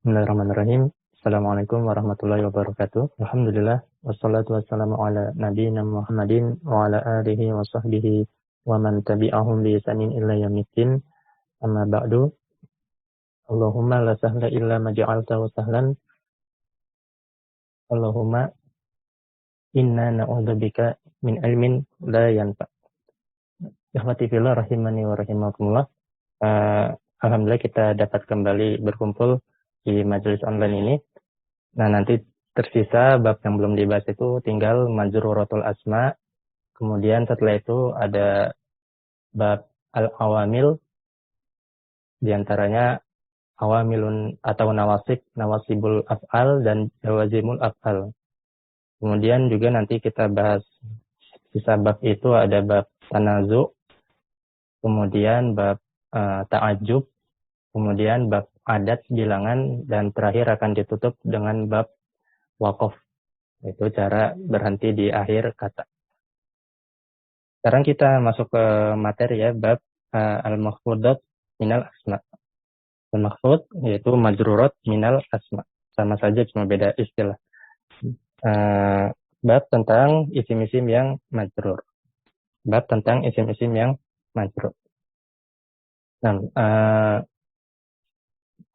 Bismillahirrahmanirrahim. Assalamualaikum warahmatullahi wabarakatuh. Alhamdulillah. Wassalatu wassalamu ala nabiyina Muhammadin wa ala alihi wa sahbihi wa man tabi'ahum bi ihsanin ila yaumiddin. Amma ba'du. Allahumma la sahla illa ma ja'altahu sahlan. Allahumma inna na'udzubika min ilmin la yanfa'. Ikhwati fillah rahimani wa rahimakumullah. Alhamdulillah kita dapat kembali berkumpul di majelis online ini. Nah, nanti tersisa bab yang belum dibahas itu tinggal majruratul asma. Kemudian setelah itu ada bab al-awamil, diantaranya awamilun atau nawasibul af'al dan jawazimul af'al. Kemudian juga nanti kita bahas sisa bab itu ada bab tanazu, kemudian bab ta'ajub, kemudian bab adat bilangan, dan terakhir akan ditutup dengan bab waqaf, yaitu cara berhenti di akhir kata. Sekarang kita masuk ke materi ya, bab al-makhfudat minal asma. Al-makhfud yaitu majrurat minal asma. Sama saja, cuma beda istilah. Bab tentang isim-isim yang majrur. Bab tentang isim-isim yang majrur. Nah,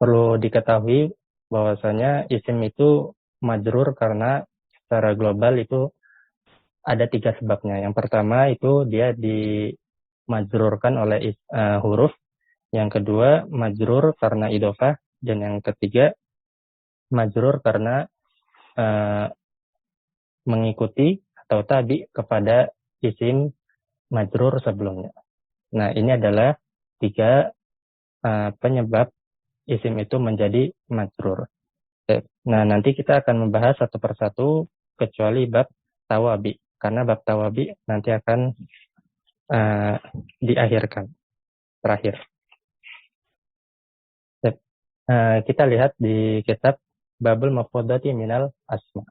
perlu diketahui bahwasanya isim itu majrur karena secara global itu ada 3 sebabnya. Yang pertama itu dia dimajrurkan oleh huruf. Yang kedua majrur karena idhofah. Dan yang ketiga majrur karena mengikuti atau tabi kepada isim majrur sebelumnya. Nah, ini adalah 3 penyebab isim itu menjadi majrur. Nah, nanti kita akan membahas satu persatu kecuali bab tawabi. Karena bab tawabi nanti akan diakhirkan, terakhir. Kita lihat di kitab Babul Mafudati Minal Asma.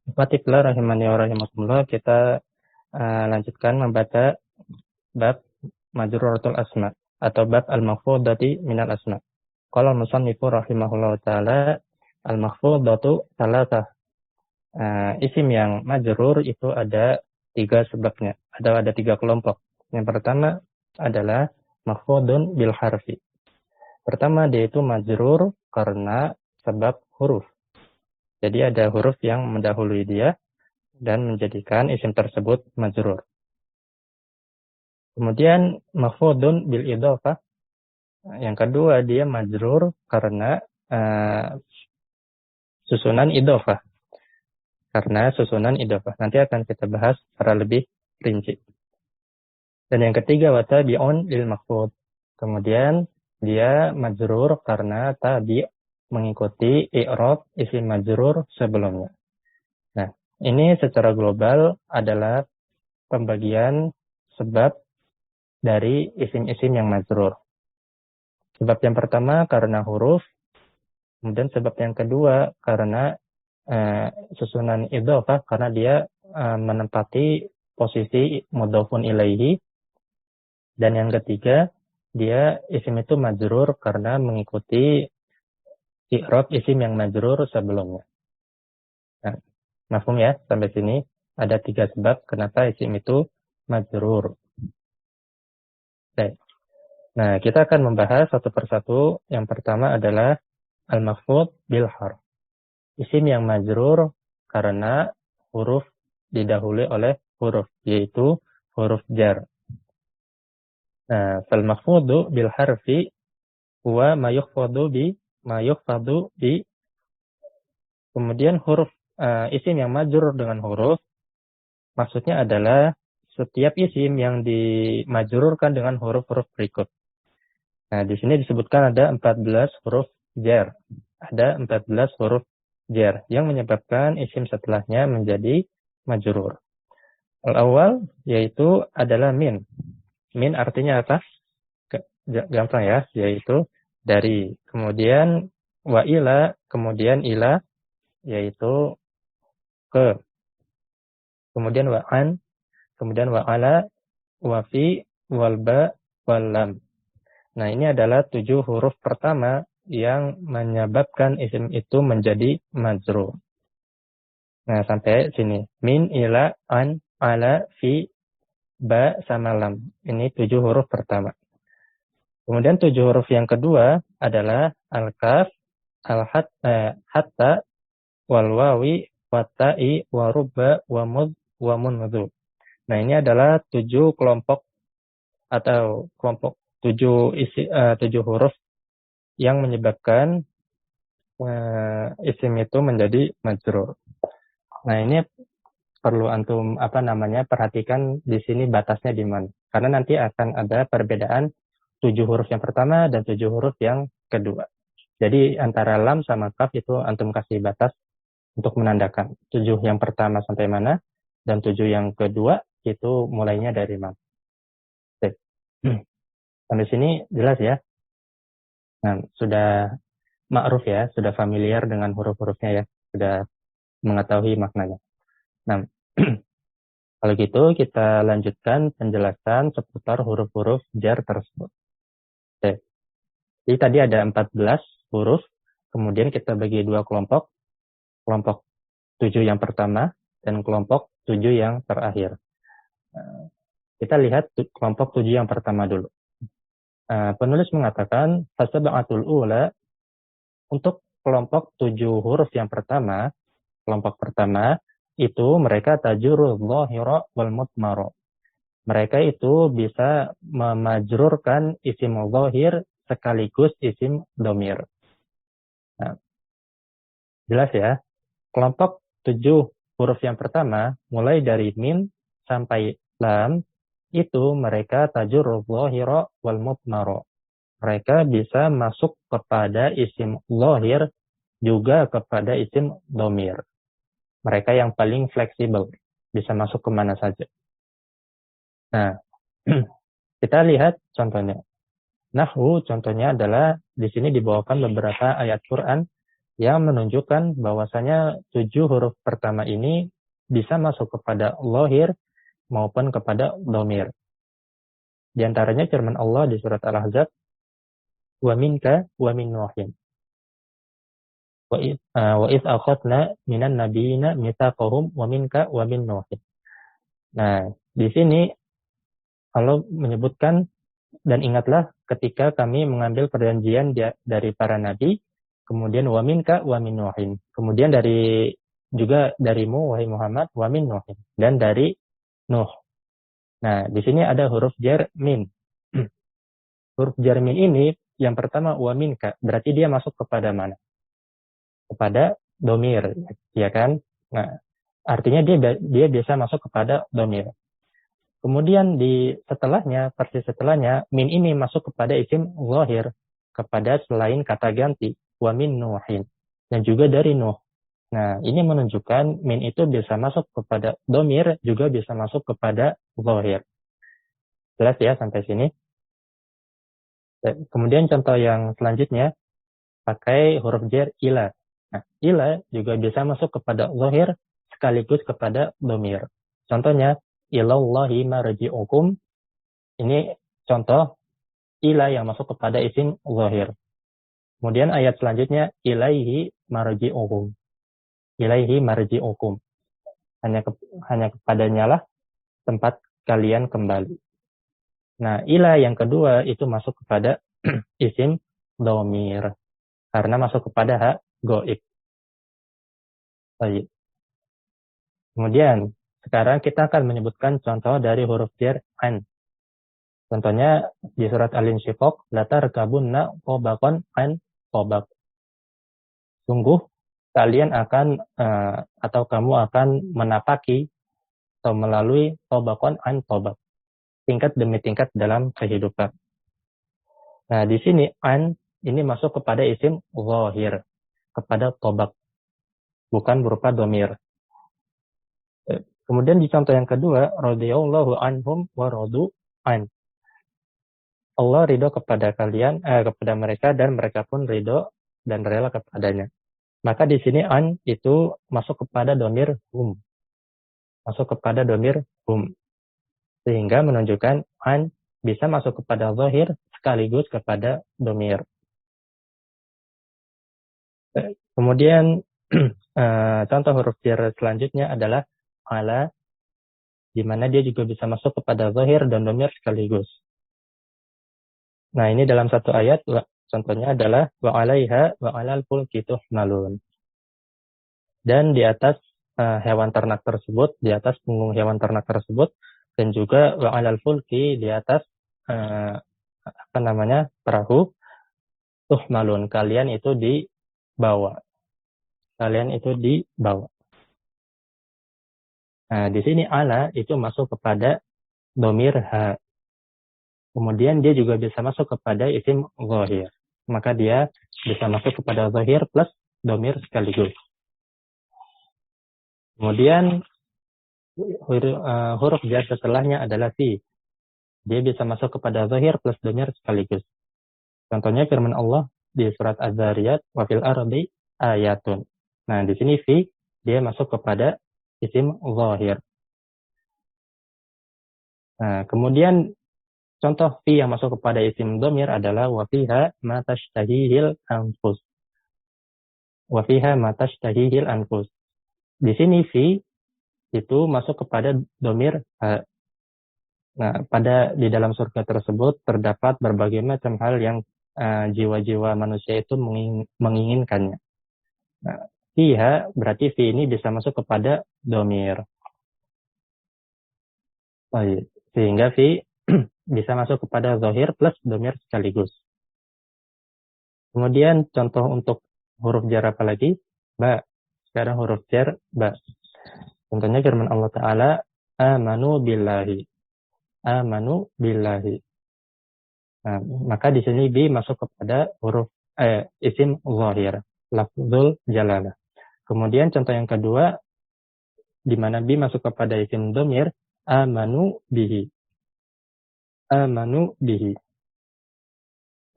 Matiflah rahimani wa rahimakumullah, kita lanjutkan membaca bab majruratul asma atau bab al-makhfudati minal asma. Qala al-musannifu rahimahullahu ta'ala, al-makhfudatu salasah. Isim yang majrur itu ada 3 sebabnya. Ada 3 kelompok. Yang pertama adalah makhfudun bil harfi. Pertama, dia itu majrur karena sebab huruf. Jadi ada huruf yang mendahului dia dan menjadikan isim tersebut majrur. Kemudian makhfudun bil idhofah. Yang kedua, dia majrur karena susunan idhofah. Karena susunan idhofah. Nanti akan kita bahas secara lebih rinci. Dan yang ketiga, watabi'un lil makhfud. Kemudian dia majrur karena tabi' mengikuti i'rab isim majrur sebelumnya. Nah, ini secara global adalah pembagian sebab dari isim-isim yang majrur. Sebab yang pertama karena huruf, kemudian sebab yang kedua karena susunan idhofah, karena dia menempati posisi mudhofun ilaihi, dan yang ketiga dia isim itu majrur karena mengikuti i'rab isim yang majrur sebelumnya. Nah, mafhum ya sampai sini? Ada 3 sebab kenapa isim itu majrur. Baik. Nah, kita akan membahas satu persatu. Yang pertama adalah al-makhfud bil harf. Isim yang majrur karena huruf didahului oleh huruf, yaitu huruf jar. Nah, fal-makhfudu bil harfi huwa ma yukhfadu bi. Kemudian huruf isim yang majrur dengan huruf maksudnya adalah setiap isim yang dimajrurkan dengan huruf-huruf berikut. Nah, di sini disebutkan ada 14 huruf jar. Ada 14 huruf jar yang menyebabkan isim setelahnya menjadi majrur. Al-awwal yaitu adalah min. Min artinya apa? Gampang ya, yaitu dari. Kemudian wa ila, kemudian ila yaitu ke. Kemudian wa an, kemudian wa ala, wa fi, wal ba, wal lam. Nah, ini adalah 7 huruf pertama yang menyebabkan isim itu menjadi majrur. Nah, sampai sini. Min, ila, an, ala, fi, ba, sama lam. Ini 7 huruf pertama. Kemudian 7 huruf yang kedua adalah al-kaf, hatta, wal wawi, watai, warubba, wamud, wamunudhu. Nah, ini adalah 7 kelompok atau kelompok 7 huruf yang menyebabkan isim itu menjadi majrur. Nah, ini perlu antum perhatikan di sini batasnya di mana. Karena nanti akan ada perbedaan 7 huruf yang pertama dan 7 huruf yang kedua. Jadi antara lam sama kaf itu antum kasih batas untuk menandakan 7 yang pertama sampai mana dan 7 yang kedua itu mulainya dari mana. Oke. Sampai sini jelas ya. Nah, sudah ma'ruf ya, sudah familiar dengan huruf-hurufnya ya, sudah mengetahui maknanya. Nah, kalau gitu kita lanjutkan penjelasan seputar huruf-huruf jar tersebut. Oke. Jadi tadi ada 14 huruf, kemudian kita bagi 2 kelompok. Kelompok 7 yang pertama dan kelompok 7 yang terakhir. Kita lihat kelompok 7 yang pertama dulu. Penulis mengatakan fasab'atul ula, untuk kelompok 7 huruf yang pertama, kelompok pertama itu mereka tajurul dhahira wal mutmara. Mereka itu bisa memajrurkan isim dhahir sekaligus isim dhamir. Nah, jelas ya. Kelompok 7 huruf yang pertama mulai dari min sampai lam itu mereka tajurul dhahira wal mutmara. Mereka bisa masuk kepada isim dhahir juga kepada isim dhamir. Mereka yang paling fleksibel, bisa masuk kemana saja. Nah, kita lihat contohnya. Nahwu contohnya adalah di sini dibawakan beberapa ayat Quran yang menunjukkan bahwasanya 7 huruf pertama ini bisa masuk kepada dhahir maupun kepada dhamir. Di antaranya firman Allah di surat Al-Ahzab, wa minka wa min nuhin. Wa idh akhadna minan nabiyina mitsaqahum wa minka wa min nuhin. Nah, di sini Allah menyebutkan, dan ingatlah ketika kami mengambil perjanjian dari para nabi, kemudian wa minka wa min nuhin. Kemudian juga darimu wahai Muhammad wa min nuhin, dan dari Nuh. Nah, di sini ada huruf jar min. Huruf jar min ini yang pertama wa minka, berarti dia masuk kepada mana? Kepada dhamir, ya kan? Nah, artinya dia biasa masuk kepada dhamir. Kemudian persis setelahnya, min ini masuk kepada isim dhahir, kepada selain kata ganti, wa min nuhin, dan juga dari Nuh. Nah, ini menunjukkan min itu bisa masuk kepada dhamir, juga bisa masuk kepada dhahir. Jelas ya sampai sini? Kemudian contoh yang selanjutnya, pakai huruf jar ila. Nah, ila juga bisa masuk kepada dhahir sekaligus kepada dhamir. Contohnya, ilallahi marji'ukum. Ini contoh ila yang masuk kepada isim dhahir. Kemudian ayat selanjutnya, ilaihi marji'ukum. Ilaihi marji'ukum. Hanya kepadanya lah tempat kalian kembali. Nah, ila yang kedua itu masuk kepada isim dhamir. Karena masuk kepada hak goib. Baik. Kemudian, sekarang kita akan menyebutkan contoh dari huruf jar an. Contohnya di surat Al-Insyiqaq, latarkabunna tabaqan an tabaq. Sungguh kalian akan atau kamu akan menapaki atau melalui tabaqan an tabaq. Tingkat demi tingkat dalam kehidupan. Nah, di sini an ini masuk kepada isim dhahir, kepada tabaq, bukan berupa dhamir. Kemudian di contoh yang kedua, radhiyallahu anhum wa radu an. Allah ridho kepada kalian, kepada mereka, dan mereka pun ridho dan rela kepadanya. Maka di sini an itu masuk kepada dhamir hum. Masuk kepada dhamir hum. Sehingga menunjukkan an bisa masuk kepada zahir sekaligus kepada domir. Kemudian contoh huruf jar selanjutnya adalah ala, di mana dia juga bisa masuk kepada zahir dan domir sekaligus. Nah, ini dalam satu ayat, contohnya adalah wa 'alaiha wa 'alal fulki tuhmalun. Dan di atas hewan ternak tersebut, di atas punggung hewan ternak tersebut, dan juga wa 'alal fulki, di atas perahu, tuhmalun, kalian itu dibawa. Kalian itu dibawa. Nah, di sini ala itu masuk kepada domir ha. Kemudian dia juga bisa masuk kepada isim zahir. Maka dia bisa masuk kepada zahir plus domir sekaligus. Kemudian huruf jar setelahnya adalah fi. Dia bisa masuk kepada zahir plus domir sekaligus. Contohnya firman Allah di surat Az-Zariyat, wa fil ardi ayatun. Nah, di sini fi dia masuk kepada isim zahir. Nah, kemudian contoh fi yang masuk kepada isim domir adalah wa fiha ma tashtahihil anfus. Wa fiha ma tashtahihil anfus. Di sini fi itu masuk kepada domir ha. Nah, di dalam surga tersebut terdapat berbagai macam hal yang jiwa-jiwa manusia itu menginginkannya. Nah, fiha berarti fi ini bisa masuk kepada domir. Sehingga fi bisa masuk kepada zahir plus domir sekaligus. Kemudian contoh untuk huruf jar apa lagi? Ba. Sekarang huruf jar ba. Contohnya firman Allah Ta'ala, amanu billahi. Amanu billahi. Nah, maka di sini bi masuk kepada huruf isim zahir, lafzul jalalah. Kemudian contoh yang kedua, di mana bi masuk kepada isim domir, amanu bihi. Amanu bihi.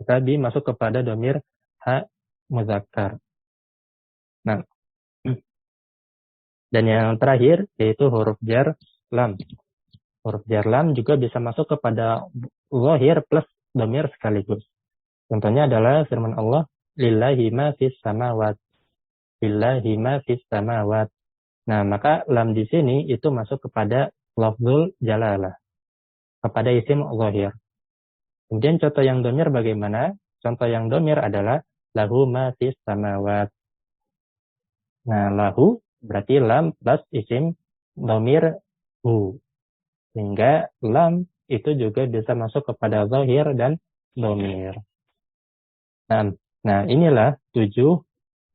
Maka bi masuk kepada domir ha muzakkar. Nah, dan yang terakhir yaitu huruf jar lam. Huruf jar lam juga bisa masuk kepada zahir plus domir sekaligus. Contohnya adalah firman Allah, lillahi ma fis samawat. Lillahi ma fis samawat. Nah, maka lam di sini itu masuk kepada lafzul jalalah, kepada isim zahir. Kemudian contoh yang domir bagaimana? Contoh yang domir adalah lahu ma fis samawat. Nah, lahu berarti lam plus isim domir hu. Sehingga lam itu juga bisa masuk kepada zahir dan domir. Nah, inilah 7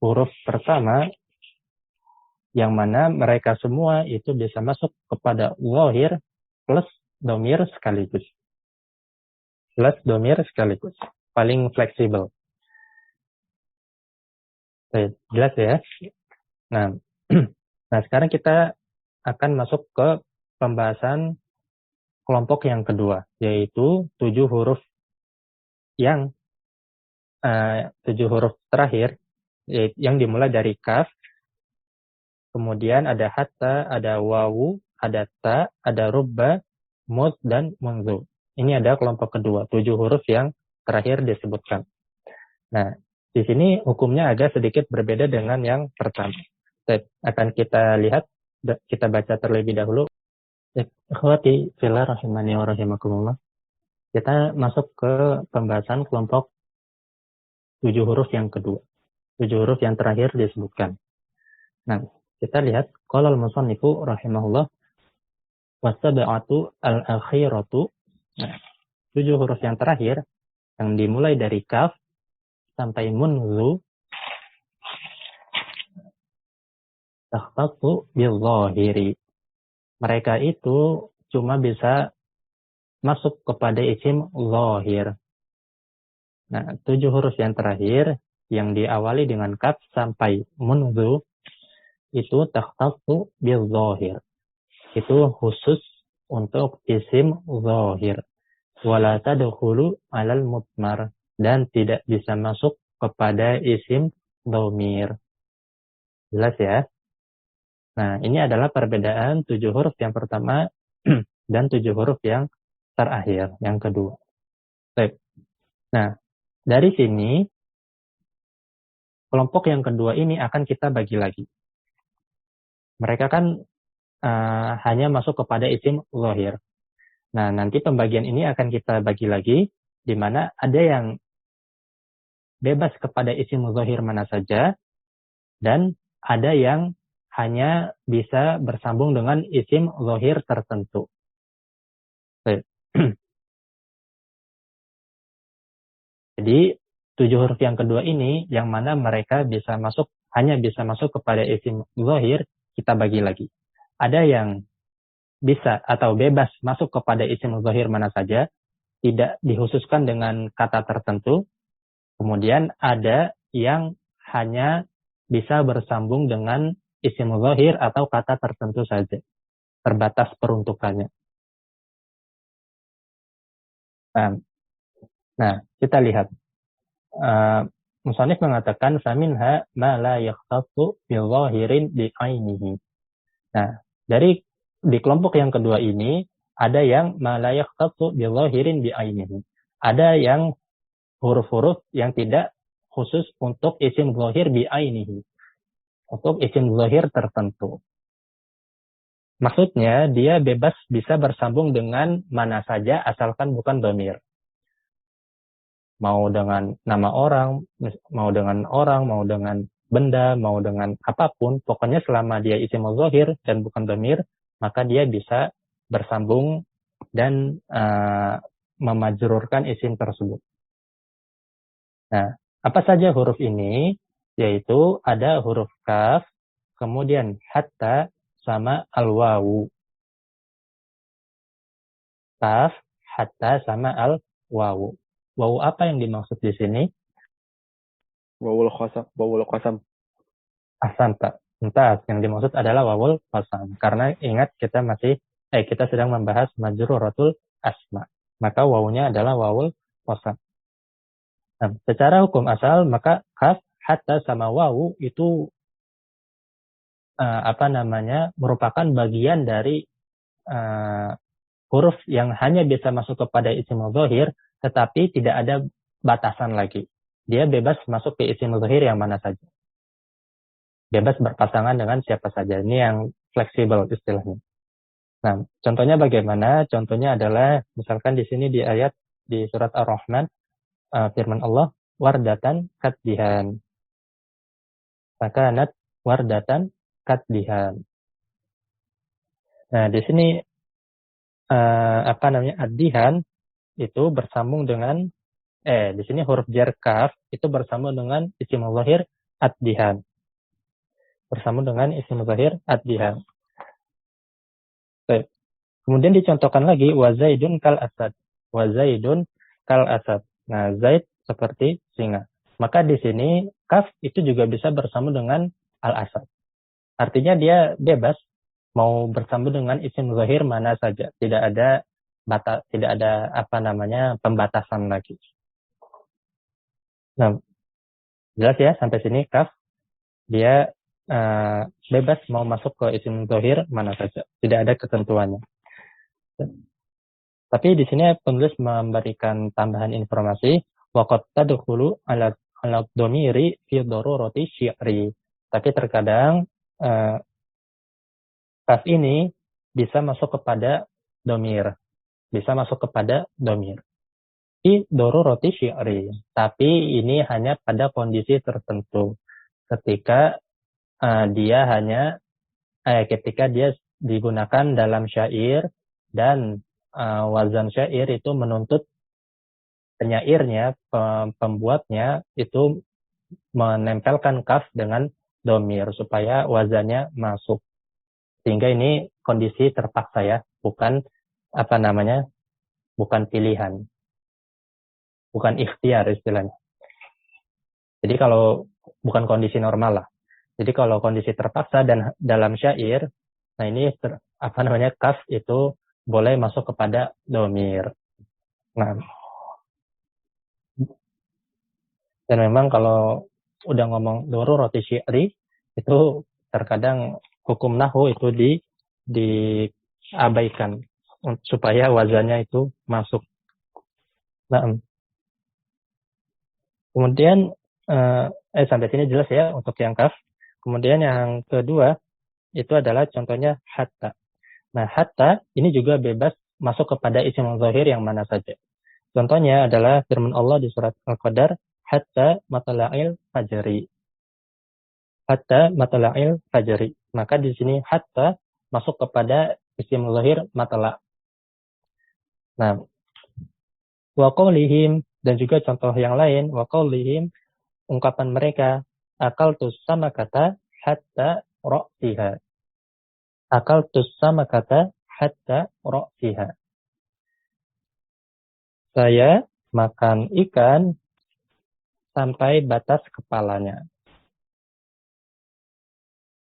huruf pertama yang mana mereka semua itu bisa masuk kepada zahir plus domir sekaligus. Plus domir sekaligus. Paling fleksibel. Jelas ya? Nah, sekarang kita akan masuk ke pembahasan kelompok yang kedua, yaitu 7 huruf yang 7 huruf terakhir, yang dimulai dari kaf, kemudian ada hatta, ada wawu, ada ta, ada rubba, mud, dan munzu. Ini ada kelompok kedua, 7 huruf yang terakhir disebutkan. Nah, di sini hukumnya agak sedikit berbeda dengan yang pertama. Akan kita lihat, kita baca terlebih dahulu. Ikhwati fillah rahimani wa rahimakumullah. Kita masuk ke pembahasan kelompok 7 huruf yang kedua. 7 huruf yang terakhir disebutkan. Nah, kita lihat qala al-musannifu rahimahullah was-sab'atu al-akhiratu. Nah, 7 huruf yang terakhir yang dimulai dari kaf sampai munzu takhtassu bil-zahiri. Mereka itu cuma bisa masuk kepada isim zahir. Nah, 7 huruf yang terakhir yang diawali dengan kaf sampai munzu itu takhtassu bil-zahir. Itu khusus untuk isim zahir. Wala tadkhulu 'alal mutmar, dan tidak bisa masuk kepada isim dhamir. Jelas ya? Nah, ini adalah perbedaan 7 huruf yang pertama dan 7 huruf yang terakhir, yang kedua. Baik. Nah, dari sini kelompok yang kedua ini akan kita bagi lagi. Mereka kan hanya masuk kepada isim zahir. Nah, nanti pembagian ini akan kita bagi lagi, di mana ada yang bebas kepada isim zahir mana saja, dan ada yang hanya bisa bersambung dengan isim zahir tertentu. Jadi 7 huruf yang kedua ini yang mana mereka bisa masuk hanya bisa masuk kepada isim zahir, kita bagi lagi. Ada yang bisa atau bebas masuk kepada isim zahir mana saja, tidak dikhususkan dengan kata tertentu. Kemudian ada yang hanya bisa bersambung dengan isim zahir atau kata tertentu saja. Terbatas peruntukannya. Nah, kita lihat. Musannif mengatakan faminha ma la yakhtassu bi zahirin bi ainihi. Nah, dari di kelompok yang kedua ini ada yang ma la yakhtassu bi zahirin bi ainihi. Ada yang huruf-huruf yang tidak khusus untuk isim zahir bi ainihi. Untuk isim zahir tertentu. Maksudnya dia bebas bisa bersambung dengan mana saja asalkan bukan dhamir. Mau dengan nama orang, mau dengan benda, mau dengan apapun, pokoknya selama dia isim zahir dan bukan dhamir, maka dia bisa bersambung dan memajrurkan isim tersebut. Nah, apa saja huruf ini? Yaitu ada huruf kaf, kemudian hatta, sama al-wawu. Kaf, hatta, sama al-wawu. Wawu apa yang dimaksud di sini? Wawul qasam. Ahsanta. Entah, yang dimaksud adalah wawul qasam. Karena ingat kita sedang membahas majruratul asma. Maka wawunya adalah wawul qasam. Nah, secara hukum asal maka kaf, hatta, sama wawu itu merupakan bagian dari huruf yang hanya bisa masuk kepada isim zahir, tetapi tidak ada batasan lagi. Dia bebas masuk ke isim zahir yang mana saja. Bebas berpasangan dengan siapa saja. Ini yang fleksibel istilahnya. Nah, contohnya bagaimana? Contohnya adalah misalkan di sini di ayat di surat Ar-Rahman, firman Allah, wardatan katdihan. Fakanat wardatan katdihan. Nah, di sini addihan itu bersambung dengan di sini huruf jar kaf itu bersambung dengan isim zahir addihan. Bersambung dengan isim zahir addihan. Baik. Kemudian dicontohkan lagi wazaidun kal asad. Wazaidun kal asad. Nah, zaid seperti singa. Maka di sini kaf itu juga bisa bersambung dengan al asad. Artinya dia bebas mau bersambung dengan isim zahir mana saja. Tidak ada pembatasan lagi. Nah, jelas ya sampai sini kaf dia bebas mau masuk ke isim zahir mana saja. Tidak ada ketentuannya. Tapi di sini penulis memberikan tambahan informasi waqad tadkhulu ala dhamiri fi darurati syi'ri. Tapi terkadang kaf ini bisa masuk kepada dhamir. Bisa masuk kepada dhamir. Fi darurati syi'ri. Tapi ini hanya pada kondisi tertentu. Ketika ketika dia digunakan dalam syair dan wazan syair itu menuntut penyairnya, pembuatnya itu menempelkan kaf dengan domir supaya wazannya masuk. Sehingga ini kondisi terpaksa ya, bukan bukan pilihan, bukan ikhtiar istilahnya. Jadi kalau bukan kondisi normal lah. Jadi kalau kondisi terpaksa dan dalam syair, nah ini kaf itu boleh masuk kepada domir. Nah, dan memang kalau udah ngomong roti syi'ri, itu terkadang hukum nahwu itu diabaikan supaya wazannya itu masuk. Nah, Kemudian sampai sini jelas ya untuk yang kaf. Kemudian yang kedua itu adalah contohnya hatta. Nah, hatta ini juga bebas masuk kepada isim zahir yang mana saja. Contohnya adalah firman Allah di surat Al-Qadar, hatta matla'il fajri. Hatta matla'il fajri. Maka di sini hatta masuk kepada isim zahir matla'. Nah, wa qaulihim dan juga contoh yang lain, wa qaulihim ungkapan mereka, akaltus sama kata hatta ra'siha. Akaltus sama kata hatta ra'siha. Saya makan ikan sampai batas kepalanya.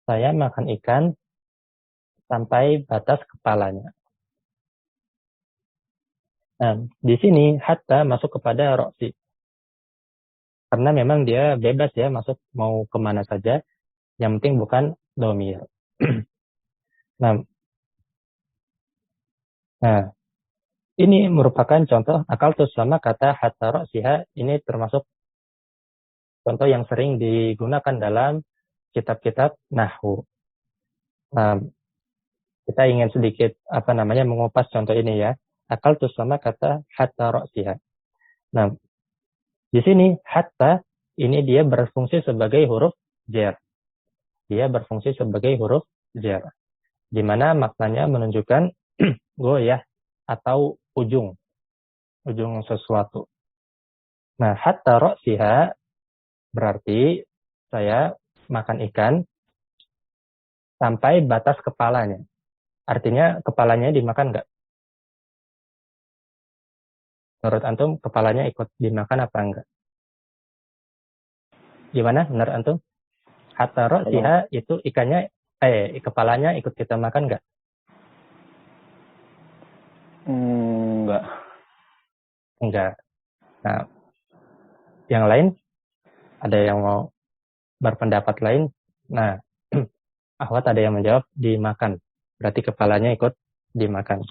Saya makan ikan sampai batas kepalanya. Nah, di sini hatta masuk kepada roksi. Karena memang dia bebas ya, masuk mau kemana saja. Yang penting bukan domir. Nah, ini merupakan contoh akal sama kata hatta roksiha. Ini termasuk contoh yang sering digunakan dalam kitab-kitab nahwu. Nah, kita ingin sedikit mengupas contoh ini ya. Akal sama kata hatta roksiha. Nah, di sini hatta ini dia berfungsi sebagai huruf jar. Dia berfungsi sebagai huruf jar. Di mana maknanya menunjukkan goyah atau ujung sesuatu. Nah, hatta roksiha berarti saya makan ikan sampai batas kepalanya. Artinya kepalanya dimakan nggak? Menurut antum kepalanya ikut dimakan apa enggak? Gimana menurut antum? Hatta roksiha itu ikannya kepalanya ikut kita makan nggak? Enggak. Enggak. Nah, yang lain ada yang mau berpendapat lain? Nah, Ahwat ada yang menjawab dimakan. Berarti kepalanya ikut dimakan.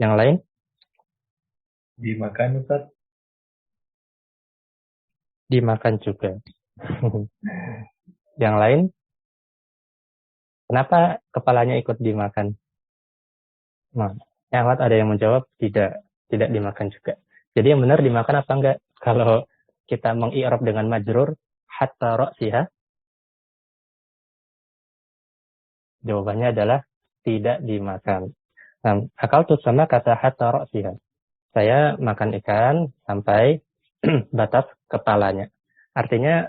Yang lain? Dimakan, Ustaz. Dimakan juga. Yang lain? Kenapa kepalanya ikut dimakan? Nah, Ahwat ada yang menjawab tidak dimakan juga. Jadi yang benar dimakan apa enggak? Kalau kita mengi'rab dengan majrur hatta roksiha, jawabannya adalah tidak dimakan. Nah, akal tuh sama kata hatta roksiha. Saya makan ikan sampai batas kepalanya. Artinya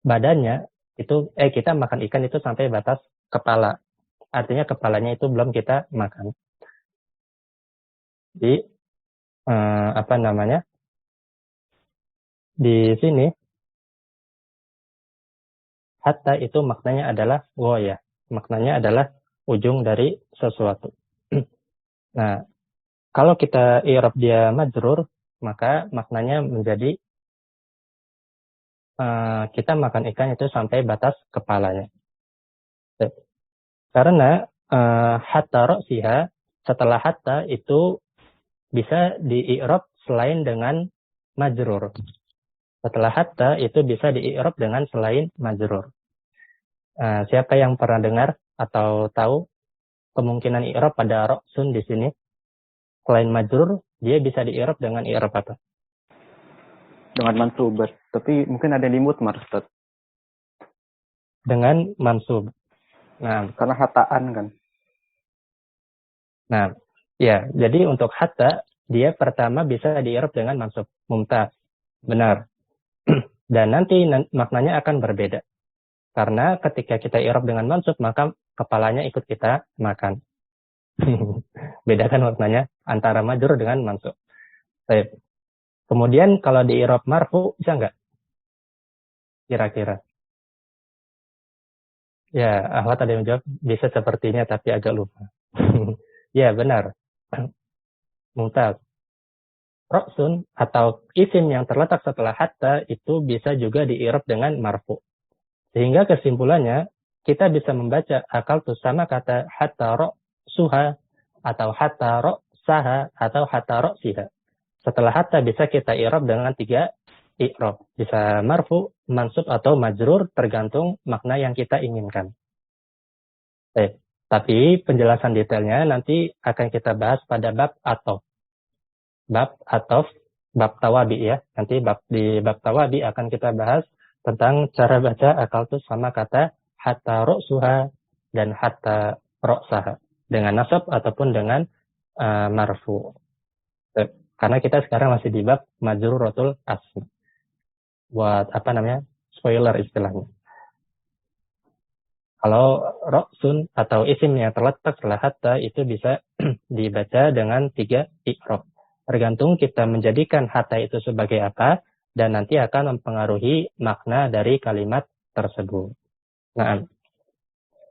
badannya itu kita makan ikan itu sampai batas kepala. Artinya kepalanya itu belum kita makan. Jadi di sini hatta itu maknanya adalah goyah. Maknanya adalah ujung dari sesuatu. Nah, kalau kita i'rab dia majrur, maka maknanya menjadi kita makan ikan itu sampai batas kepalanya. Karena hatta roksiha, setelah hatta itu bisa di-i'rab selain dengan majrur. Setelah hatta itu bisa di-i'rab dengan selain majrur. Siapa yang pernah dengar atau tahu kemungkinan i'rab pada roksun di sini? Selain majrur, dia bisa di-i'rab dengan i'rab apa? Dengan mansubat. Tapi mungkin ada yang dimutmar, Ustaz. Dengan mansub. Nah, karena hataan kan. Nah, ya, jadi untuk hatta dia pertama bisa di-i'rab dengan mansub. Mumtaz. Benar. Dan nanti maknanya akan berbeda. Karena ketika kita i'rab dengan mansub, maka kepalanya ikut kita makan. Bedakan maknanya antara majrur dengan mansub. Baik. Kemudian kalau di i'rab marfu bisa nggak? Kira-kira. Ya, Ahwat ada yang jawab bisa sepertinya tapi agak lupa. Ya, benar. Mumtaz. Roksun atau isim yang terletak setelah hatta itu bisa juga di-i'rab dengan marfu. Sehingga kesimpulannya kita bisa membaca akal tuh sama kata hatta roksuha atau hatta ra'saha atau hatta ra'siha. Setelah hatta bisa kita i'rab dengan 3 i'rab. Bisa marfu, mansub atau majrur tergantung makna yang kita inginkan. Tapi penjelasan detailnya nanti akan kita bahas pada bab atof. Bab atof, bab tawabi ya. Nanti di bab tawabi akan kita bahas tentang cara baca akaltus sama kata hatta ra'suha dan hatta ra'saha. Dengan nasab ataupun dengan marfu. Karena kita sekarang masih di bab majruratul asm. Buat spoiler istilahnya. Kalau ra'sun atau isim yang terletak setelah hatta itu bisa dibaca dengan 3 i'rab. Tergantung kita menjadikan hatta itu sebagai apa dan nanti akan mempengaruhi makna dari kalimat tersebut. Nah,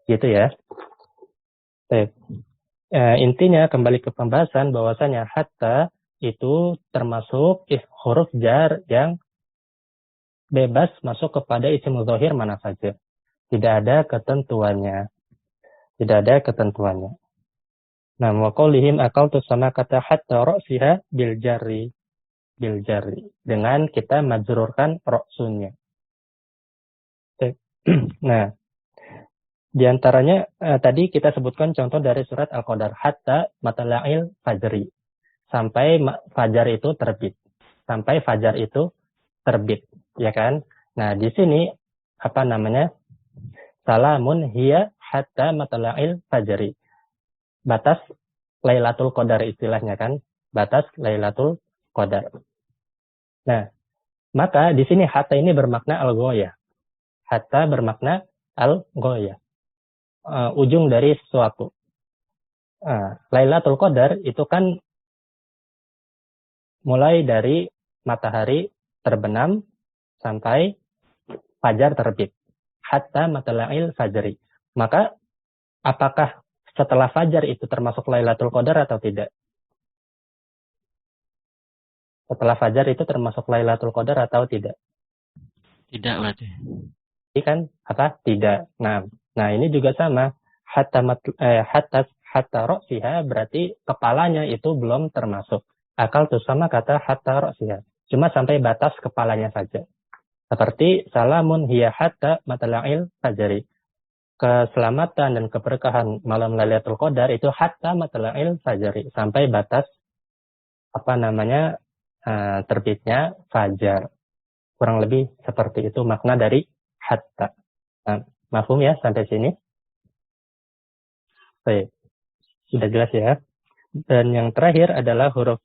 gitu ya. Intinya kembali ke pembahasan bahwasanya hatta itu termasuk huruf jar yang bebas masuk kepada isim dzahir mana saja. Tidak ada ketentuannya. Tidak ada ketentuannya. Nah, wa qaulihim akaltu sama kata hatta ra'siha bil jarri. Bil jarri. Dengan kita majrurkan ra'sunnya. Nah, di antaranya tadi kita sebutkan contoh dari surat Al-Qadar. Hatta matla'il fajri. Sampai fajar itu terbit. Sampai fajar itu terbit. Ya kan? Nah, di sini salamun hiya hatta matla'il fajri. Batas Lailatul Qadar istilahnya kan. Batas Lailatul Qadar. Nah, maka di sini hatta ini bermakna al-ghayah. Hatta bermakna al-ghayah. Ujung dari sesuatu. Lailatul Qadar itu kan mulai dari matahari terbenam sampai fajar terbit. Hatta matla'il fajri. Maka apakah setelah fajar itu termasuk Lailatul Qadar atau tidak? Setelah fajar itu termasuk Lailatul Qadar atau tidak? Tidak berarti. Ini kan tidak. Nah ini juga sama. Hatta ra'siha berarti kepalanya itu belum termasuk. Akal tuh sama kata hatta ra'siha. Cuma sampai batas kepalanya saja. Seperti salamun hiya hatta matla'il fajri. Keselamatan dan keberkahan malam Lailatul Qadar itu hatta matla'il fajri. Sampai batas terbitnya fajar. Kurang lebih seperti itu makna dari hatta. Mafhum ya sampai sini? Baik. Sudah jelas ya. Dan yang terakhir adalah huruf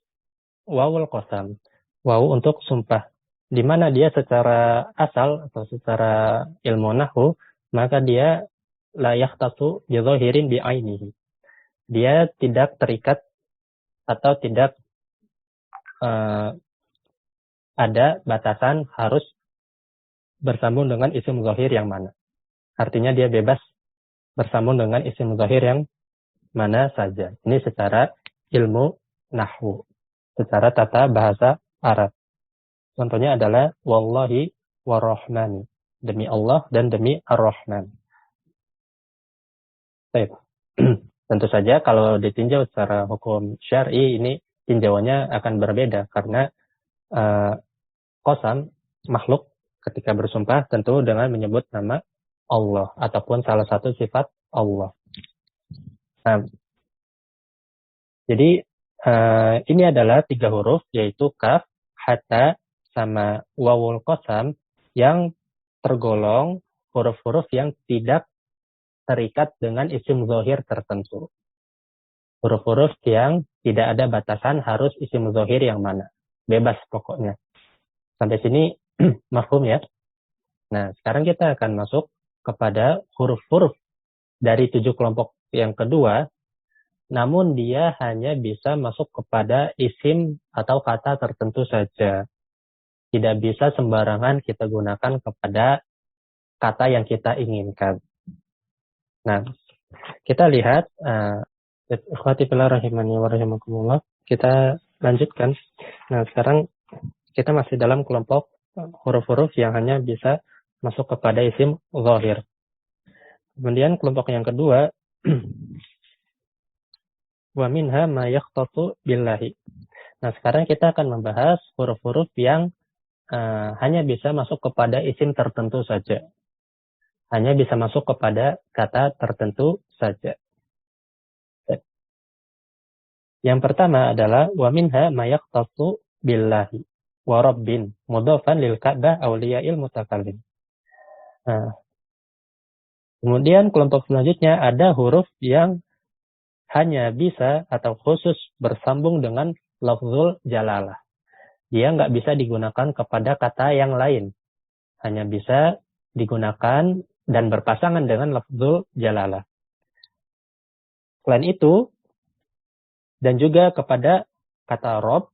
wawul qasam. Waw untuk sumpah. Di mana dia secara asal atau secara ilmu nahwu, maka dia la yahtatu bi dhahirin bi ainihi. Dia tidak terikat atau tidak ada batasan harus bersambung dengan isim zahir yang mana. Artinya dia bebas bersambung dengan isim zahir yang mana saja. Ini secara ilmu nahwu, secara tata bahasa Arab. Contohnya adalah wallahi warahmani. Demi Allah dan demi ar-Rahman. Baik. Tentu saja kalau ditinjau secara hukum syar'i ini tinjauannya akan berbeda karena qasam makhluk ketika bersumpah tentu dengan menyebut nama Allah ataupun salah satu sifat Allah. Nah, jadi ini adalah 3 huruf yaitu kaf, hatta, sama wawul qasam yang tergolong huruf-huruf yang tidak terikat dengan isim zahir tertentu. Huruf-huruf yang tidak ada batasan harus isim zahir yang mana. Bebas pokoknya. Sampai sini mafhum ya. Nah, sekarang kita akan masuk kepada huruf-huruf dari 7 kelompok yang kedua. Namun dia hanya bisa masuk kepada isim atau kata tertentu saja. Tidak bisa sembarangan kita gunakan kepada kata yang kita inginkan. Nah, kita lihat ikhwati fillah rahimani wa rahimakumullah, kita lanjutkan. Nah, sekarang kita masih dalam kelompok huruf-huruf yang hanya bisa masuk kepada isim zahir. Kemudian kelompok yang kedua wa minha ma yakhtatu billahi. Nah, sekarang kita akan membahas huruf-huruf yang hanya bisa masuk kepada isim tertentu saja. Hanya bisa masuk kepada kata tertentu saja. Yang pertama adalah wa minha ma yakhtatu billahi wa rabbin mudhafan lil ka'bah awliya'il mutakallim. Nah, kemudian kelompok selanjutnya ada huruf yang hanya bisa atau khusus bersambung dengan lafzul jalalah. Dia nggak bisa digunakan kepada kata yang lain. Hanya bisa digunakan dan berpasangan dengan lafzul jalalah. Selain itu, dan juga kepada kata rob,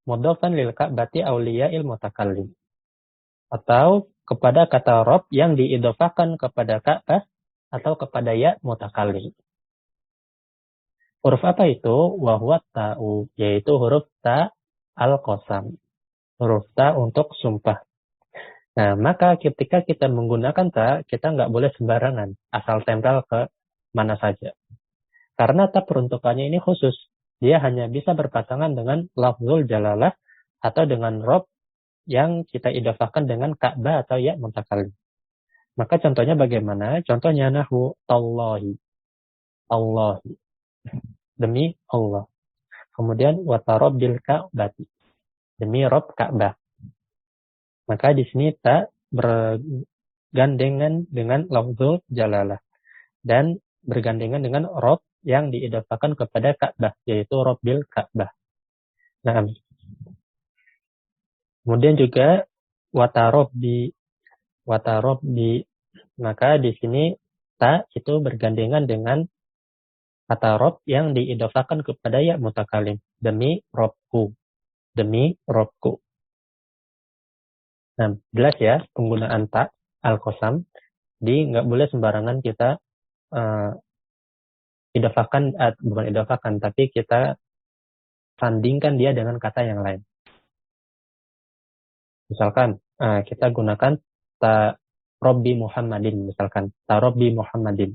mudhafan lil ka'bati awliya'il mutakallim. Atau kepada kata rob yang diidhofakan kepada ka'bah atau kepada ya mutakallim. Huruf apa itu? Wahuwa ta'u, yaitu huruf ta al-qasam. Huruf ta untuk sumpah. Nah, maka ketika kita menggunakan ta, kita nggak boleh sembarangan, asal tempel ke mana saja. Karena ta peruntukannya ini khusus. Dia hanya bisa berpasangan dengan lafzul jalalah atau dengan rob yang kita idhofakan dengan ka'bah atau ya mutakallim. Maka contohnya bagaimana? Contohnya nahwu Allahi. Allahi. Demi Allah. Kemudian watarabbil ka'bati. Demi rob Ka'bah. Maka di sini ta bergandengan dengan lafzul jalalah dan bergandengan dengan rob yang diidhofakan kepada Ka'bah, yaitu Rabbil Ka'bah. Nah, kemudian juga watarabbi. Maka di sini ta itu bergandengan dengan kata rob yang diidhofakan kepada ya mutakallim, demi Robku. Demi Robku. Nah, jelas ya penggunaan ta al-qasam. Di nggak boleh sembarangan kita bukan idhofakan, tapi kita sandingkan dia dengan kata yang lain. Misalkan kita gunakan ta Robbi Muhammadin, misalkan ta Robbi Muhammadin.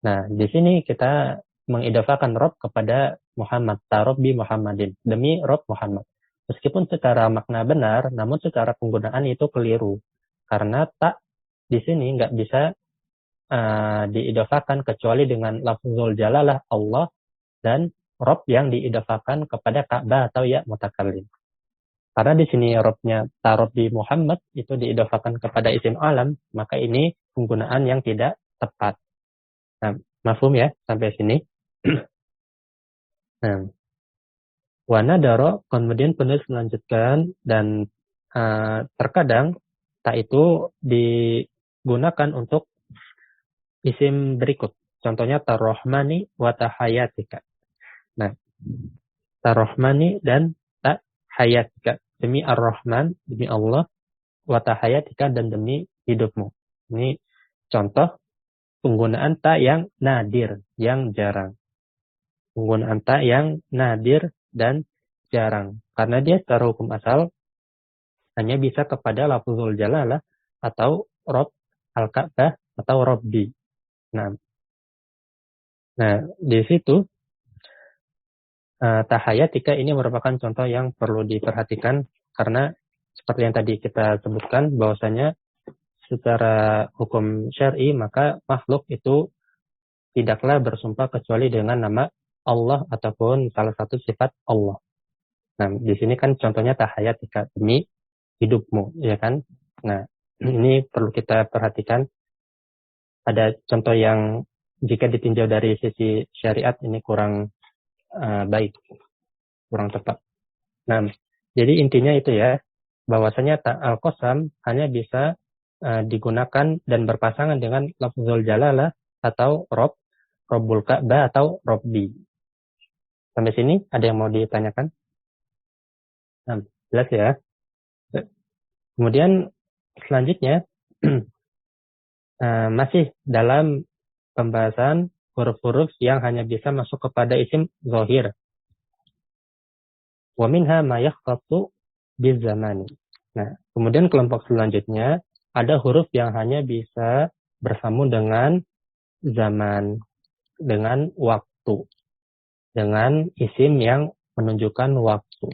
Nah, di sini kita mengidhofakan rob kepada Muhammad, ta Robbi Muhammadin, demi rob Muhammad. Meskipun secara makna benar, namun secara penggunaan itu keliru. Karena ta di sini nggak bisa diidhofakan kecuali dengan lafzul jalalah Allah dan rob yang diidhofakan kepada Ka'bah atau ya mutakallim. Karena di sini robnya tarobbi Muhammad itu diidhofakan kepada isim alam, maka ini penggunaan yang tidak tepat. Nah, mafhum ya sampai sini. Nah, wa nadara, kemudian penulis melanjutkan dan terkadang ta itu digunakan untuk isim berikut. Contohnya tarrohmani wa tahayatika. Nah, tarrohmani dan tahayatika. Demi ar-Rahman, demi Allah, wa tahayatika dan demi hidupmu. Ini contoh penggunaan ta yang nadir, yang jarang. Penggunaan ta yang nadir dan jarang. Karena dia secara hukum asal hanya bisa kepada lafzul jalalah atau rob al-Ka'bah atau Robbi. Nah, di situ tahayatika ini merupakan contoh yang perlu diperhatikan karena seperti yang tadi kita sebutkan bahwasanya secara hukum syar'i maka makhluk itu tidaklah bersumpah kecuali dengan nama Allah ataupun salah satu sifat Allah. Nah, di sini kan contohnya tahayatika, demi hidupmu, ya kan? Nah, ini perlu kita perhatikan. Ada contoh yang jika ditinjau dari sisi syariat ini kurang baik, kurang tepat. Nah, jadi intinya itu ya, bahwasanya ta al-qasam hanya bisa digunakan dan berpasangan dengan lafzul jalalah atau rob, Robbul Ka'bah atau Robbi. Sampai sini ada yang mau ditanyakan? Nah, jelas ya. Kemudian selanjutnya masih dalam pembahasan huruf-huruf yang hanya bisa masuk kepada isim zahir. Wa minha ma yakhtatu bizamani. Nah, kemudian kelompok selanjutnya ada huruf yang hanya bisa bersambung dengan zaman, dengan waktu. dengan isim yang menunjukkan waktu.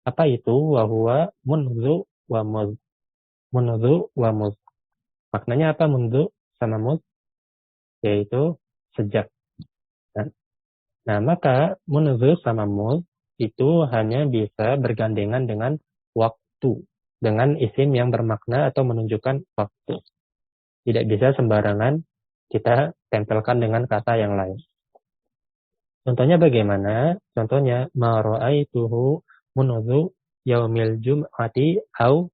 Apa itu? Wa huwa munzu wa muz. Munzu wa muz. Maknanya apa munzu sama muz? Yaitu sejak. Nah, maka munzu sama muz itu hanya bisa bergandengan dengan waktu. Dengan isim yang bermakna atau menunjukkan waktu. Tidak bisa sembarangan kita tempelkan dengan kata yang lain. Contohnya bagaimana? Contohnya, ma ra'aituhu munzu yaumil jum'ati au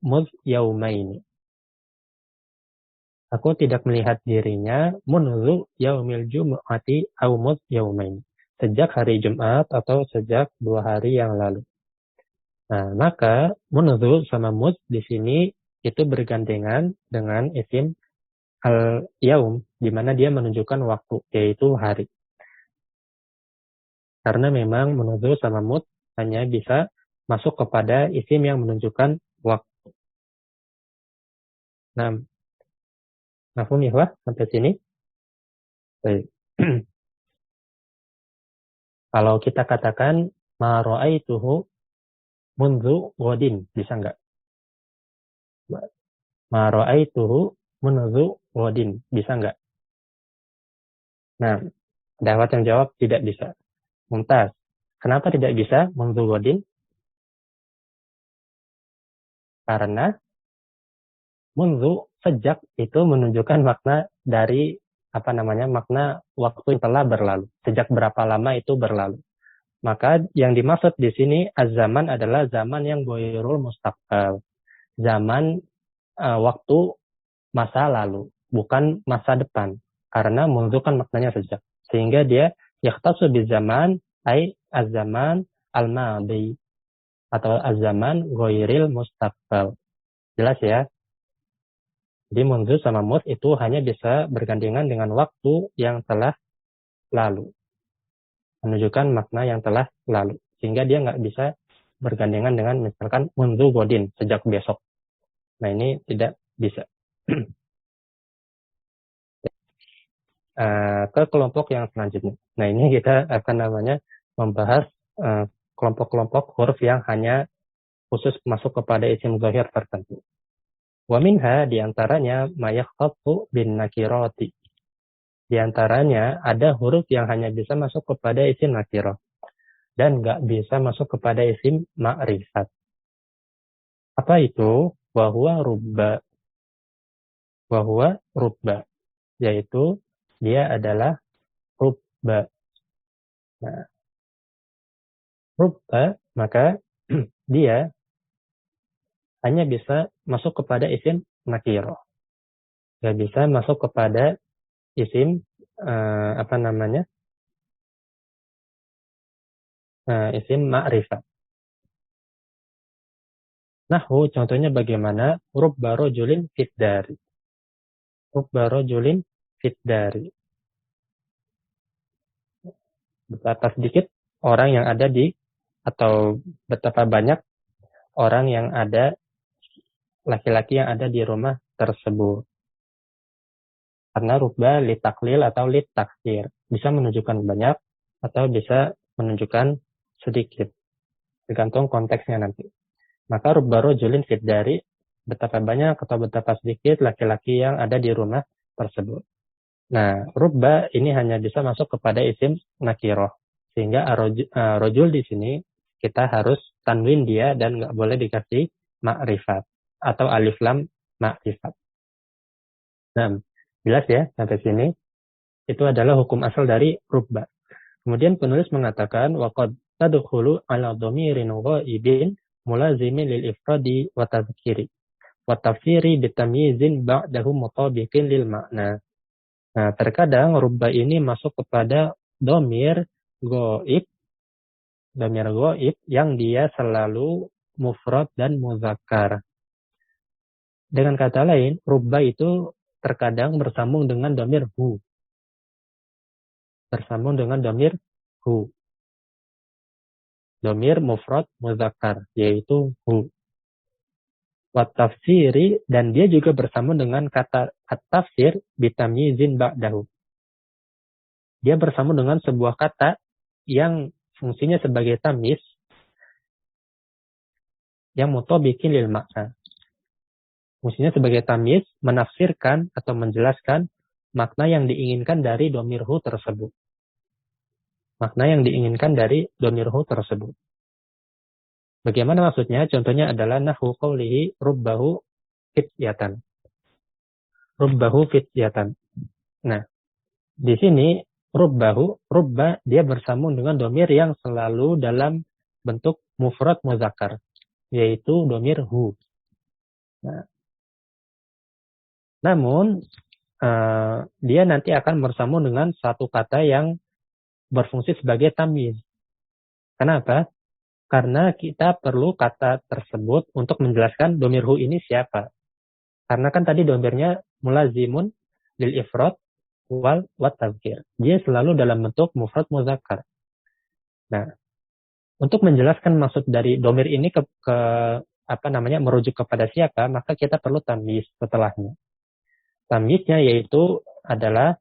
muz yaumaini. Aku tidak melihat dirinya munzu yaumil jum'ati au muz yaumaini. Sejak hari Jumat atau sejak 2 hari yang lalu. Nah, maka munzu sama muz di sini itu bergandengan dengan isim al-yaum, di mana dia menunjukkan waktu, yaitu hari. Karena memang munzu sama muz hanya bisa masuk kepada isim yang menunjukkan waktu. Nah, mafhum ya, sampai sini? Baik. Kalau kita katakan ma ra'aituhu munzu ghadin, bisa enggak? Ma ra'aituhu munzu ghadin, bisa enggak? Nah, Dawat yang jawab tidak bisa. Mumtaz. Kenapa tidak bisa munzu ghadin? Karena munzu sejak itu menunjukkan makna dari makna waktu yang telah berlalu. Sejak berapa lama itu berlalu. Maka yang dimaksud di sini az-zaman adalah zaman yang ghairul mustaqbal. Zaman waktu masa lalu, bukan masa depan. Karena munzu kan maknanya sejak. Sehingga dia yakhtasu bizaman ay az-zaman al-madi atau az-zaman ghairil mustaqbal. Jelas ya? Jadi munzu sama muz itu hanya bisa bergandengan dengan waktu yang telah lalu. Menunjukkan makna yang telah lalu. Sehingga dia nggak bisa bergandengan dengan misalkan munzu godin, sejak besok. Nah, ini tidak bisa. Ke kelompok yang selanjutnya. Nah, ini kita akan membahas kelompok-kelompok huruf yang hanya khusus masuk kepada isim zahir tertentu. Wa minha diantaranya mayakhaffu bin nakirati. Di antaranya ada huruf yang hanya bisa masuk kepada isim nakirah dan nggak bisa masuk kepada isim ma'rifat. Apa itu? Wahuwa rubba. Yaitu dia adalah rubba. Nah, rubba maka dia hanya bisa masuk kepada isim nakirah. Nggak bisa masuk kepada isim isim ma'rifat. Nahwu contohnya bagaimana? Rubba rajulin fid dari. Rubba rajulin fid dari. Betapa sedikit orang yang ada di atau betapa banyak orang yang ada laki-laki yang ada di rumah tersebut. Karena rubba litaklil atau litaksir. Bisa menunjukkan banyak atau bisa menunjukkan sedikit. Tergantung konteksnya nanti. Maka rubba rajulin fid dari, betapa banyak atau betapa sedikit laki-laki yang ada di rumah tersebut. Nah, rubba ini hanya bisa masuk kepada isim nakirah. Sehingga rajul di sini kita harus tanwin dia dan nggak boleh dikasih ma'rifat atau alif lam ma'rifat. Nah, jelas ya sampai sini. Itu adalah hukum asal dari rubba. Kemudian penulis mengatakan waqad tadkhulu ala dhamirin ghaibin mulazimin lil ifradi wa tadhkiri wa tafsiri bitamyizin ba'dahu mutabiqin lil makna. Nah, terkadang rubba ini masuk kepada dhamir ghaib yang dia selalu mufrad dan muzakkar. Dengan kata lain, rubba itu terkadang bersambung dengan dhamir hu. Bersambung dengan dhamir hu. Dhamir mufrad muzakkar, yaitu hu. Wa tafsiri, dan dia juga bersambung dengan kata at-tafsir bitamyizin ba'dahu. dia bersambung dengan sebuah kata yang fungsinya sebagai tamyiz yang mutabiqin lil makna. Fungsinya sebagai tamyiz menafsirkan atau menjelaskan makna yang diinginkan dari dhamir hu tersebut. Makna yang diinginkan dari dhamir hu tersebut. Bagaimana maksudnya? Contohnya adalah nahwu qawlihi rubbahu fityatan. Rubbahu fityatan. Nah, di sini rubba dia bersambung dengan dhamir yang selalu dalam bentuk mufrad muzakkar, yaitu dhamir hu. Nah, namun dia nanti akan bersambung dengan satu kata yang berfungsi sebagai tamyiz. Kenapa? Karena kita perlu kata tersebut untuk menjelaskan dhamir hu ini siapa. Karena kan tadi dhamirnya mulazimun lil ifrad wal tadzkir. Dia selalu dalam bentuk mufrad muzakkar. Nah, untuk menjelaskan maksud dari dhamir ini merujuk kepada siapa, maka kita perlu tamyiz setelahnya. Tamyiznya yaitu adalah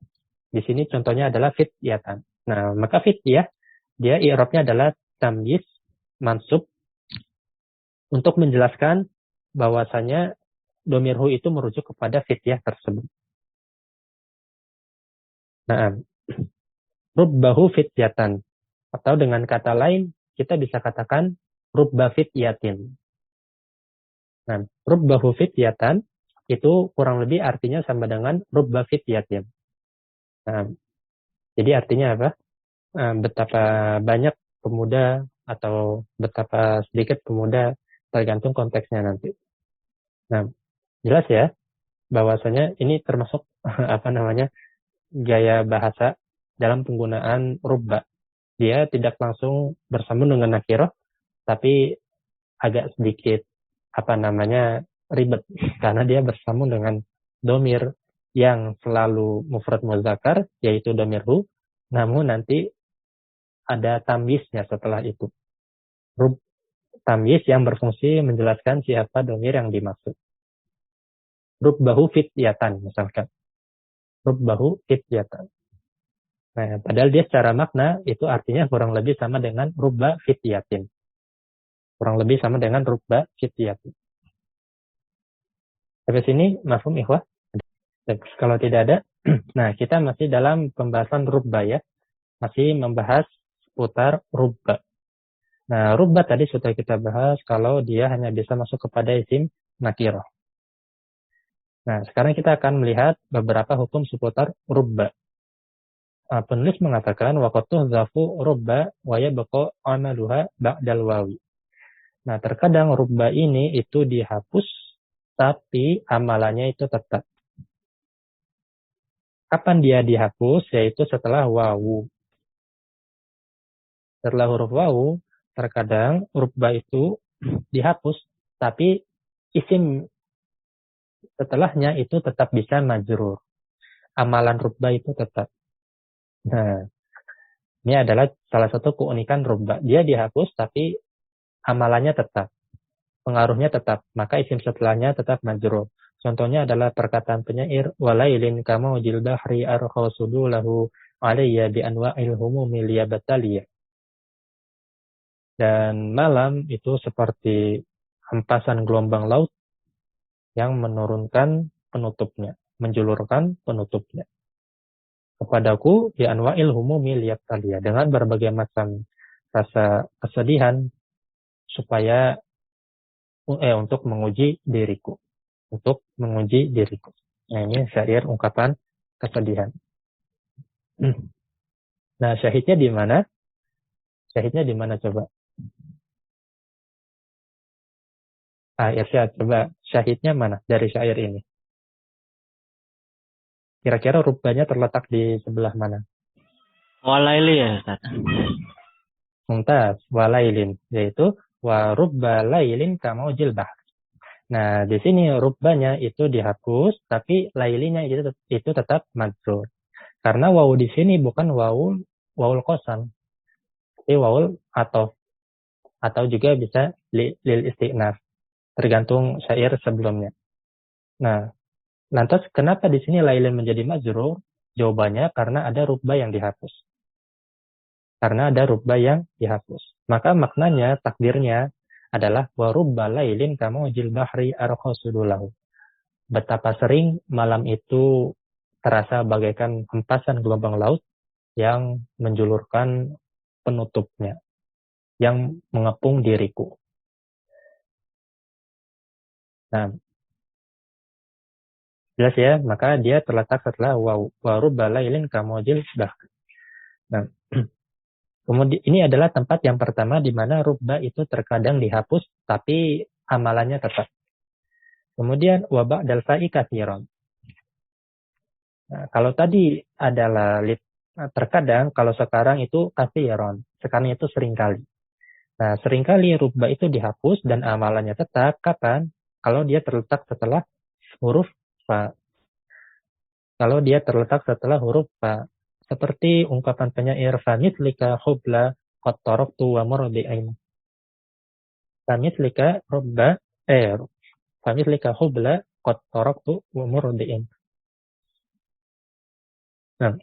di sini contohnya adalah fityatan. Nah, maka fityah dia i'rabnya adalah tamyiz mansub untuk menjelaskan bahwasanya dhamir hu itu merujuk kepada fityah tersebut. Nah, rubbahu fityatan, atau dengan kata lain kita bisa katakan rubba fityatin. Nah, rubbahu fityatan itu kurang lebih artinya sama dengan rubba fityatin. Nah, jadi artinya apa? Betapa banyak pemuda atau betapa sedikit pemuda tergantung konteksnya nanti. Nah, jelas ya bahwasanya ini termasuk gaya bahasa dalam penggunaan rubba. Dia tidak langsung bersambung dengan nakirah, tapi agak sedikit ribet karena dia bersambung dengan dhamir yang selalu mufrad muzakkar, yaitu dhamir hu, namun nanti ada tamyiznya setelah itu. Tamyiz yang berfungsi menjelaskan siapa dhamir yang dimaksud. Rubbahu fityatan misalkan. Rubbahu fityatan. Nah, padahal dia secara makna itu artinya kurang lebih sama dengan rubba fityatin. Kurang lebih sama dengan rubba fityatin. Sampai sini mafhum ikhwah? Kalau tidak ada, nah kita masih dalam pembahasan rubba ya. Masih membahas seputar rubba. Nah, rubba tadi sudah kita bahas kalau dia hanya bisa masuk kepada isim nakirah. Nah, sekarang kita akan melihat beberapa hukum seputar rubba. Penulis mengatakan waqatuh zafu rubba wa yabqa amaluha ba'dal wawi. Nah, terkadang rubba ini itu dihapus tapi amalannya itu tetap. Kapan dia dihapus? Yaitu setelah wawu. Setelah huruf wawu, terkadang rubba itu dihapus tapi isim setelahnya itu tetap bisa majrur. Amalan rubba itu tetap. Nah, ini adalah salah satu keunikan rubba. Dia dihapus tapi amalannya tetap. Pengaruhnya tetap. Maka isim setelahnya tetap majrur. Contohnya adalah perkataan penyair walailin kama ujil bahri arkhasudu lahu alayya bi anwa'il humumi liyabataliya. Dan malam itu seperti hempasan gelombang laut yang menurunkan penutupnya, menjulurkan penutupnya. Kepadaku di anwa'il humumi liyabtaliya, dengan berbagai macam rasa kesedihan supaya untuk menguji diriku. Untuk menguji diriku. Nah, ini syair ungkapan kesedihan. Nah, syahidnya di mana? Syahidnya di mana coba? Irsyad, coba syahidnya mana dari syair ini? Kira-kira rubbanya terletak di sebelah mana? Walaili ya Ustaz. Mumtaz, walailin, yaitu wa rubba lailin kamaujil bahr. Nah, di sini rubbanya itu dihapus, tapi lailinya itu tetap majrur. Karena wawu di sini bukan wawul qasam, tapi wawul atau juga bisa lil isti'naf, tergantung syair sebelumnya. Nah, lantas kenapa di sini lailin menjadi majrur? Jawabannya karena ada rubba yang dihapus. Karena ada rubba yang dihapus. Maka maknanya, takdirnya adalah wa rubba lailin kamawjil bahri arqasudulahu. Betapa sering malam itu terasa bagaikan hempasan gelombang laut yang menjulurkan penutupnya, yang mengepung diriku. Nah, jelas ya, maka dia terletak setelah wa rubba lailin kamawjil bahri. Nah, kemudian ini adalah tempat yang pertama di mana rubba itu terkadang dihapus, tapi amalannya tetap. Kemudian wabak dal fa'i katsiran. Nah, kalau tadi adalah terkadang, kalau sekarang itu katsiran. Sekarang itu seringkali. Nah, seringkali rubba itu dihapus dan amalannya tetap. Kapan? Kalau dia terletak setelah huruf fa. Kalau dia terletak setelah huruf fa. Seperti ungkapan penyair famithika hubla qad taraktu wa murdi'ain. Famithika rubba famithika hubla qad taraktu wa murdi'in. Nah,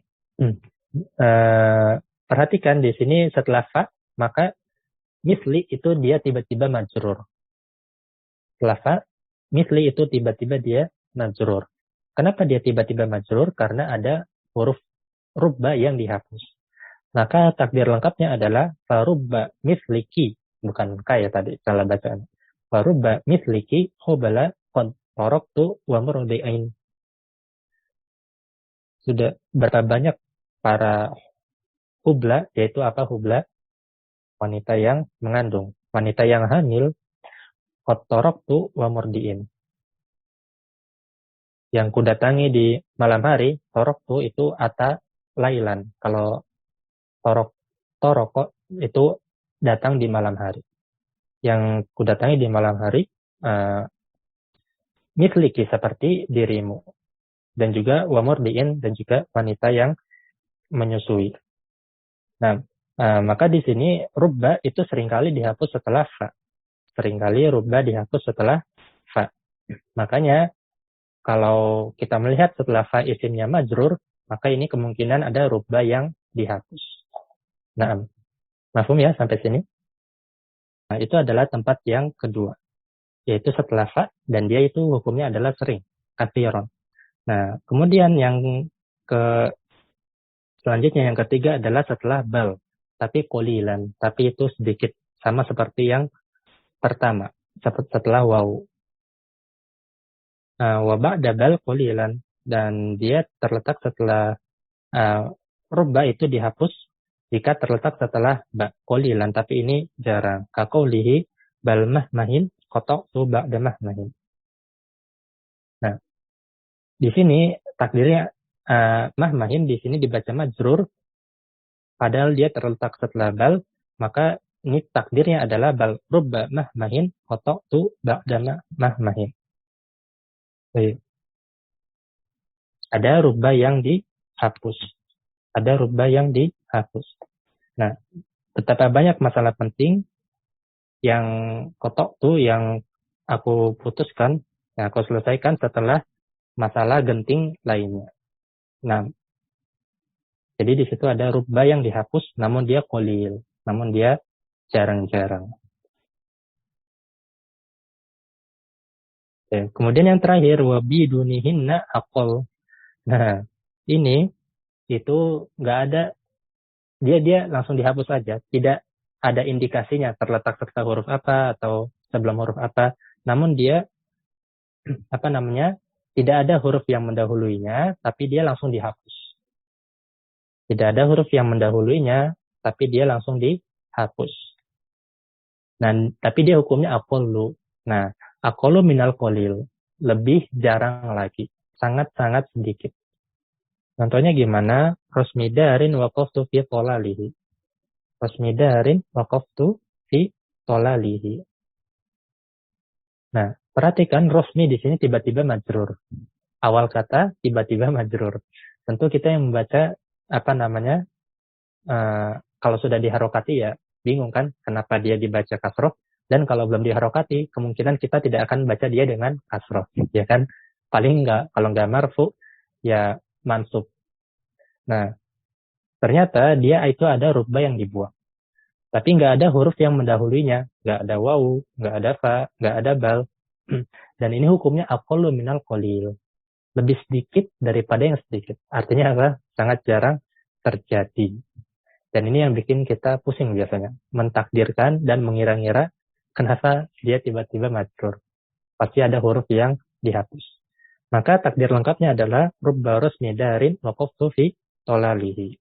perhatikan di sini setelah fa, maka misli itu dia tiba-tiba majrur. Setelah fa, misli itu tiba-tiba dia majrur. Kenapa dia tiba-tiba majrur? Karena ada huruf rubba yang dihapus. Maka takdir lengkapnya adalah farubba misliki, bukan kaya tadi salah bacaan. Farubba misliki hubala qad taraktu wa murdi'ain. Sudah berapa banyak para hubla, yaitu apa hubla? Wanita yang mengandung, wanita yang hamil, qad taraktu wa murdi'in. Yang kudatangi di malam hari, taraktu itu ata lailan. Kalau toroko itu datang di malam hari. Yang kudatangi di malam hari, misliki seperti dirimu. Dan juga wa murdi'in, dan juga wanita yang menyusui. Nah, maka di sini rubba itu seringkali dihapus setelah fa. Seringkali rubba dihapus setelah fa. Makanya kalau kita melihat setelah fa isimnya majrur, maka ini kemungkinan ada rubba yang dihapus. Nah, mafhum ya sampai sini? Nah, itu adalah tempat yang kedua, yaitu setelah fa, dan dia itu hukumnya adalah sering, katsiran. Nah, kemudian yang selanjutnya yang ketiga adalah setelah bal, tapi qalilan, tapi itu sedikit, sama seperti yang pertama, setelah waw. Wa ba'da bal qalilan, dan dia terletak setelah rubba itu dihapus jika terletak setelah ba qalilan, tapi ini jarang. Kaqaulihi bal mahmahin qata'tu ba'da mahmahin. Nah, di sini takdirnya mahmahin di sini dibaca majrur, padahal dia terletak setelah bal, maka ini takdirnya adalah bal rubba mahmahin qata'tu ba'da mahmahin. Baik. Ada rubba yang dihapus. Ada rubba yang dihapus. Nah, betapa banyak masalah penting yang qata'tu yang aku putuskan, yang aku selesaikan setelah masalah genting lainnya. Nah, jadi di situ ada rubba yang dihapus, namun dia qalil, namun dia jarang-jarang. Oke. Kemudian yang terakhir, wabidunihinna aqal. Nah, ini itu nggak ada, dia langsung dihapus saja, tidak ada indikasinya terletak setelah huruf apa atau sebelum huruf apa, namun dia tidak ada huruf yang mendahuluinya, tapi dia langsung dihapus. Tidak ada huruf yang mendahuluinya, tapi dia langsung dihapus. Nah, tapi dia hukumnya aqallu. Nah, aqallu minal qalil, lebih jarang lagi, sangat-sangat sedikit. Contohnya gimana? Rosmidarin waqaftu fi tolalihi. Rosmidarin waqaftu fi tolalihi. Nah, perhatikan rosmi di sini tiba-tiba majrur. Awal kata tiba-tiba majrur. Tentu kita yang membaca kalau sudah diharokati ya bingung kan kenapa dia dibaca kasroh, dan kalau belum diharokati kemungkinan kita tidak akan baca dia dengan kasroh, ya kan? Paling enggak, kalau enggak marfu ya mansub. Nah, ternyata dia itu ada rubba yang dibuang. Tapi nggak ada huruf yang mendahulunya. Nggak ada wawu, nggak ada fa, nggak ada bal. Dan ini hukumnya aqallu minal qalil. Lebih sedikit daripada yang sedikit. Artinya apa? Sangat jarang terjadi. Dan ini yang bikin kita pusing biasanya. Mentakdirkan dan mengira-ngira kenapa dia tiba-tiba majrur. Pasti ada huruf yang dihapus. Maka takdir lengkapnya adalah rubba rusmi darin waqaftu fi tolalihi.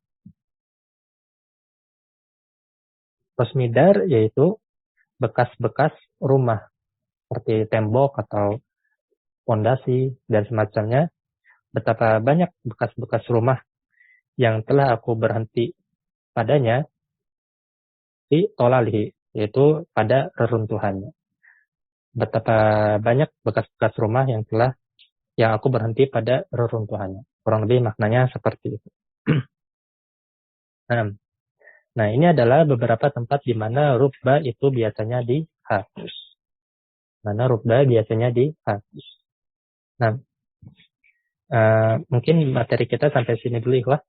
Rusmidar yaitu bekas-bekas rumah seperti tembok atau pondasi dan semacamnya. Betapa banyak bekas-bekas rumah yang telah aku berhenti padanya di tolalihi, yaitu pada reruntuhannya. Betapa banyak bekas-bekas rumah yang aku berhenti pada reruntuhannya. Kurang lebih maknanya seperti itu. Nah, ini adalah beberapa tempat di mana rubba itu biasanya dihapus. Nah, mungkin materi kita sampai sini dulu, Ikhwah.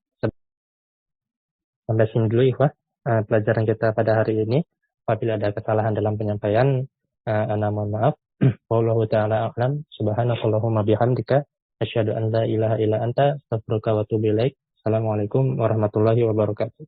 Pelajaran kita pada hari ini. Apabila ada kesalahan dalam penyampaian, ana mohon maaf. Wallahu ta'ala a'lam. Subhanakallahumma bihamdika asyhadu an la ilaha illa anta astaghfiruka wa atubu ilaik. Assalamualaikum warahmatullahi wabarakatuh.